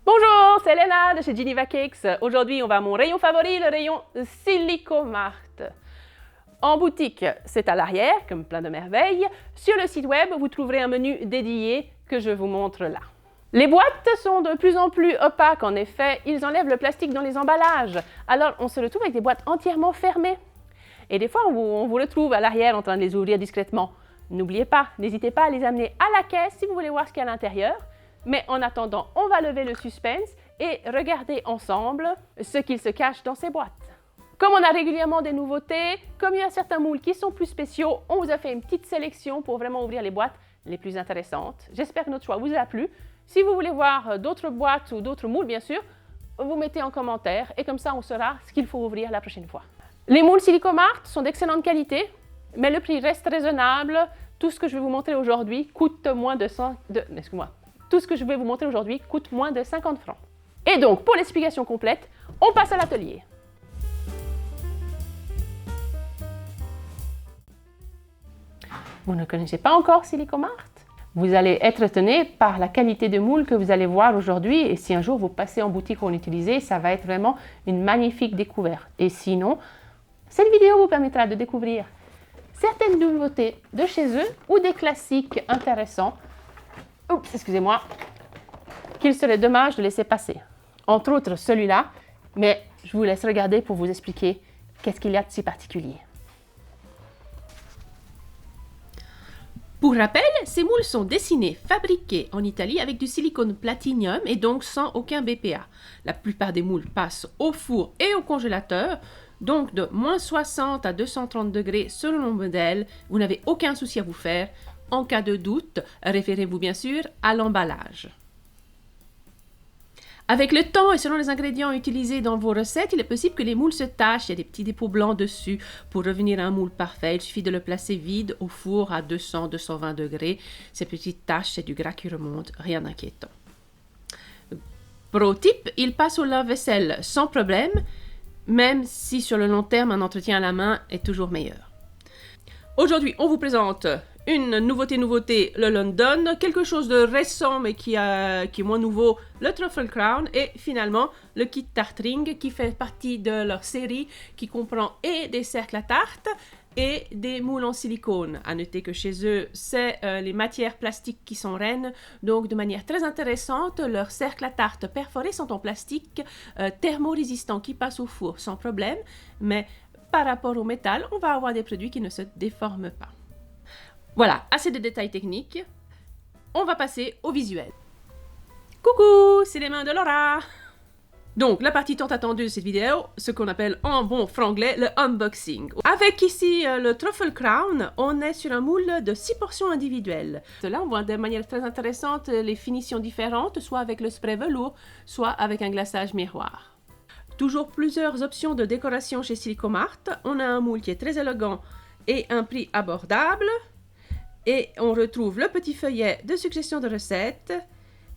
Bonjour, c'est Léna de chez Geneva Cakes. Aujourd'hui, on va à mon rayon favori, le rayon Silicomart. En boutique, c'est à l'arrière, comme plein de merveilles. Sur le site web, vous trouverez un menu dédié que je vous montre là. Les boîtes sont de plus en plus opaques, en effet. Ils enlèvent le plastique dans les emballages. Alors, on se retrouve avec des boîtes entièrement fermées. Et des fois, on vous retrouve à l'arrière en train de les ouvrir discrètement. N'oubliez pas, n'hésitez pas à les amener à la caisse si vous voulez voir ce qu'il y a à l'intérieur. Mais en attendant, on va lever le suspense et regarder ensemble ce qu'il se cache dans ces boîtes. Comme on a régulièrement des nouveautés, comme il y a certains moules qui sont plus spéciaux, on vous a fait une petite sélection pour vraiment ouvrir les boîtes les plus intéressantes. J'espère que notre choix vous a plu. Si vous voulez voir d'autres boîtes ou d'autres moules, bien sûr, vous mettez en commentaire et comme ça, on saura ce qu'il faut ouvrir la prochaine fois. Les moules Silicomart sont d'excellente qualité, mais le prix reste raisonnable. Tout ce que je vais vous montrer aujourd'hui coûte moins de Tout ce que je vais vous montrer aujourd'hui coûte moins de 50 francs. Et donc, pour l'explication complète, on passe à l'atelier. Vous ne connaissez pas encore Silicomart? Vous allez être étonné par la qualité de moule que vous allez voir aujourd'hui. Et si un jour vous passez en boutique ou en utilisez, ça va être vraiment une magnifique découverte. Et sinon, cette vidéo vous permettra de découvrir certaines nouveautés de chez eux ou des classiques intéressants. Oups, excusez-moi, qu'il serait dommage de laisser passer. Entre autres celui-là, mais je vous laisse regarder pour vous expliquer qu'est-ce qu'il y a de si particulier. Pour rappel, ces moules sont dessinés, fabriqués en Italie avec du silicone platinium et donc sans aucun BPA. La plupart des moules passent au four et au congélateur, donc de moins 60 à 230 degrés selon le modèle. Vous n'avez aucun souci à vous faire. En cas de doute, référez-vous bien sûr à l'emballage. Avec le temps et selon les ingrédients utilisés dans vos recettes, il est possible que les moules se tachent, il y a des petits dépôts blancs dessus. Pour revenir à un moule parfait, il suffit de le placer vide au four à 200-220 degrés. Ces petites taches, c'est du gras qui remonte, rien d'inquiétant. Pro tip, il passe au lave-vaisselle sans problème, même si sur le long terme, un entretien à la main est toujours meilleur. Aujourd'hui, on vous présente une nouveauté, le London, quelque chose de récent mais qui est moins nouveau, le Truffle Crown et finalement le kit Tartring qui fait partie de leur série qui comprend et des cercles à tarte et des moules en silicone. À noter que chez eux, c'est les matières plastiques qui sont reines, donc de manière très intéressante, leurs cercles à tarte perforés sont en plastique thermorésistant qui passe au four sans problème, mais par rapport au métal, on va avoir des produits qui ne se déforment pas. Voilà, assez de détails techniques. On va passer au visuel. Coucou, c'est les mains de Laura. Donc, la partie tant attendue de cette vidéo, ce qu'on appelle en bon franglais le unboxing. Avec ici le Truffle Crown, on est sur un moule de 6 portions individuelles. Là, on voit de manière très intéressante les finitions différentes, soit avec le spray velours, soit avec un glaçage miroir. Toujours plusieurs options de décoration chez Silicomart. On a un moule qui est très élégant et un prix abordable. Et on retrouve le petit feuillet de suggestions de recettes.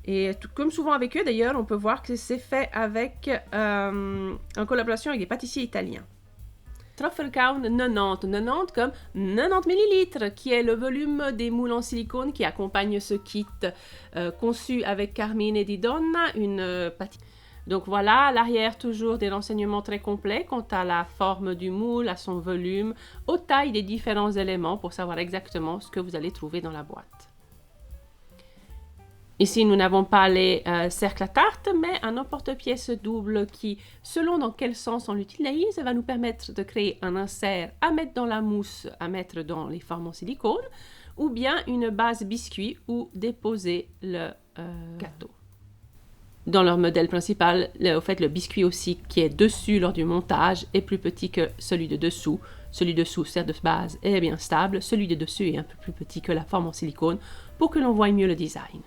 Et comme souvent avec eux d'ailleurs, on peut voir que c'est fait avec, en collaboration avec des pâtissiers italiens. Truffle Crown 90 comme 90 ml, qui est le volume des moules en silicone qui accompagne ce kit conçu avec Carmine Di Donna, une pâtissière. Donc voilà, à l'arrière, toujours des renseignements très complets quant à la forme du moule, à son volume, aux tailles des différents éléments pour savoir exactement ce que vous allez trouver dans la boîte. Ici, nous n'avons pas les cercles à tarte, mais un emporte-pièce double qui, selon dans quel sens on l'utilise, va nous permettre de créer un insert à mettre dans la mousse, à mettre dans les formes en silicone, ou bien une base biscuit où déposer le gâteau. Dans leur modèle principal, au fait, le biscuit aussi qui est dessus lors du montage est plus petit que celui de dessous. Celui dessous sert de base et est bien stable. Celui de dessus est un peu plus petit que la forme en silicone pour que l'on voie mieux le design.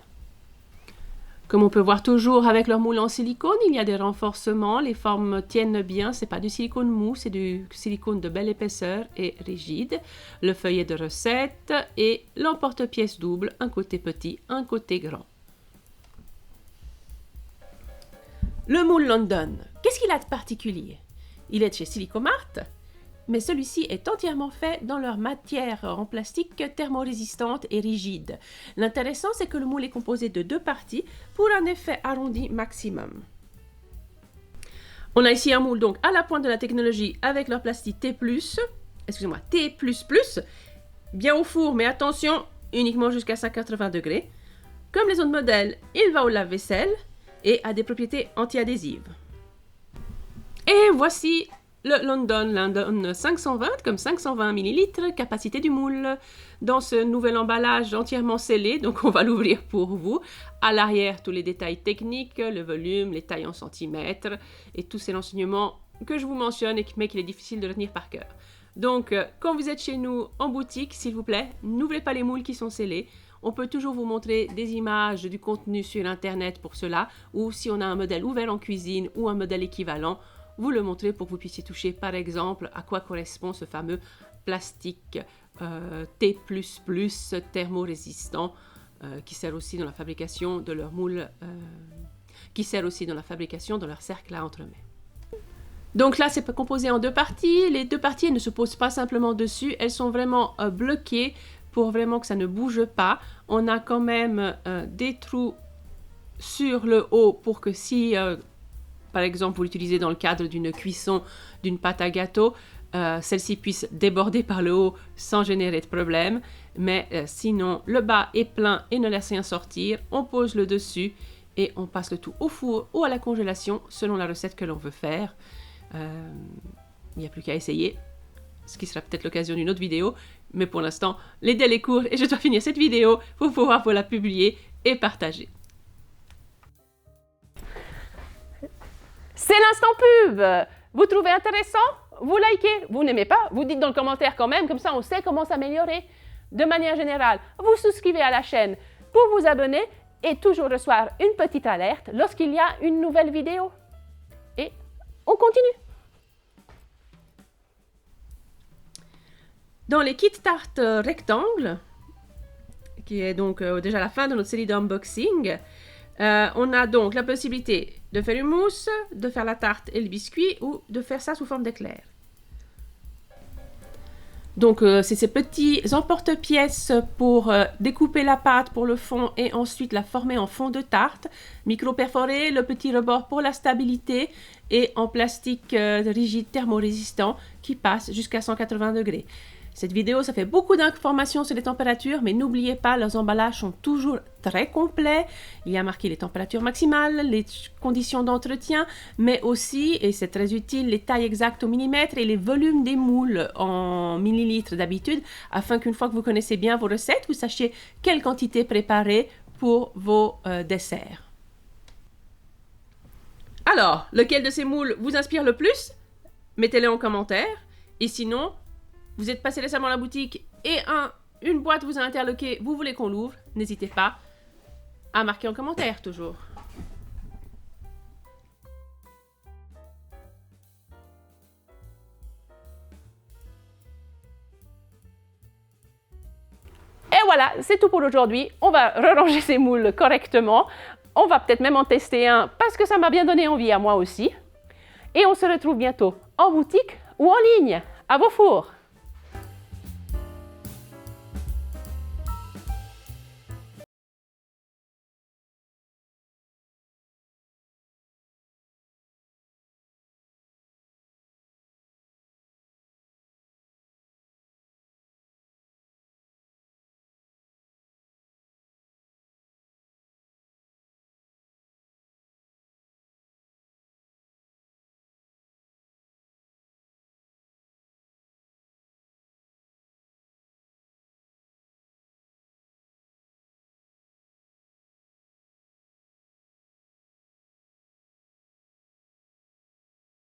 Comme on peut voir toujours avec leur moule en silicone, il y a des renforcements. Les formes tiennent bien. C'est pas du silicone mou, c'est du silicone de belle épaisseur et rigide. Le feuillet de recette et l'emporte-pièce double, un côté petit, un côté grand. Le moule London, qu'est-ce qu'il a de particulier? Il est de chez Silicomart, mais celui-ci est entièrement fait dans leur matière en plastique thermorésistante et rigide. L'intéressant, c'est que le moule est composé de 2 parties pour un effet arrondi maximum. On a ici un moule donc à la pointe de la technologie avec leur plastique T+, bien au four, mais attention, uniquement jusqu'à 180 degrés. Comme les autres modèles, il va au lave-vaisselle et a des propriétés anti-adhésives. Et voici le London 520 comme 520 ml, capacité du moule, dans ce nouvel emballage entièrement scellé, donc on va l'ouvrir pour vous. À l'arrière, tous les détails techniques, le volume, les tailles en centimètres et tous ces renseignements que je vous mentionne mais qu'il est difficile de retenir par cœur. Donc, quand vous êtes chez nous en boutique, s'il vous plaît, n'ouvrez pas les moules qui sont scellés. On peut toujours vous montrer des images du contenu sur Internet pour cela, ou si on a un modèle ouvert en cuisine ou un modèle équivalent, vous le montrez pour que vous puissiez toucher, par exemple, à quoi correspond ce fameux plastique T++ thermorésistant qui sert aussi dans la fabrication de leurs moules, qui sert aussi dans la fabrication de leur cercle à entremets. Donc là, c'est composé en 2 parties. Les 2 parties elles ne se posent pas simplement dessus, elles sont vraiment bloquées pour vraiment que ça ne bouge pas. On a quand même des trous sur le haut pour que si, par exemple, vous l'utilisez dans le cadre d'une cuisson d'une pâte à gâteau, celle-ci puisse déborder par le haut sans générer de problème. Mais sinon, le bas est plein et ne laisse rien sortir. On pose le dessus et on passe le tout au four ou à la congélation selon la recette que l'on veut faire. Il n'y a plus qu'à essayer, ce qui sera peut-être l'occasion d'une autre vidéo, mais pour l'instant, les délais courent et je dois finir cette vidéo pour pouvoir vous la publier et partager. C'est l'instant pub! Vous trouvez intéressant? Vous likez? Vous n'aimez pas? Vous dites dans le commentaire quand même, comme ça on sait comment s'améliorer. De manière générale, vous souscrivez à la chaîne pour vous abonner et toujours recevoir une petite alerte lorsqu'il y a une nouvelle vidéo. Et on continue. Dans les kits tartes rectangles, qui est donc déjà la fin de notre série d'unboxing, on a donc la possibilité de faire une mousse, de faire la tarte et le biscuit ou de faire ça sous forme d'éclair. Donc c'est ces petits emporte-pièces pour découper la pâte pour le fond et ensuite la former en fond de tarte, micro-perforé, le petit rebord pour la stabilité et en plastique rigide thermorésistant qui passe jusqu'à 180 degrés. Cette vidéo, ça fait beaucoup d'informations sur les températures, mais n'oubliez pas, leurs emballages sont toujours très complets. Il y a marqué les températures maximales, les conditions d'entretien, mais aussi, et c'est très utile, les tailles exactes au millimètre et les volumes des moules en millilitres d'habitude, afin qu'une fois que vous connaissez bien vos recettes, vous sachiez quelle quantité préparer pour vos desserts. Alors, lequel de ces moules vous inspire le plus? Mettez-le en commentaire. Et sinon, vous êtes passé récemment à la boutique et une boîte vous a interloqué, vous voulez qu'on l'ouvre, n'hésitez pas à marquer en commentaire toujours. Et voilà, c'est tout pour aujourd'hui. On va ranger ces moules correctement. On va peut-être même en tester un parce que ça m'a bien donné envie à moi aussi. Et on se retrouve bientôt en boutique ou en ligne. À vos fours!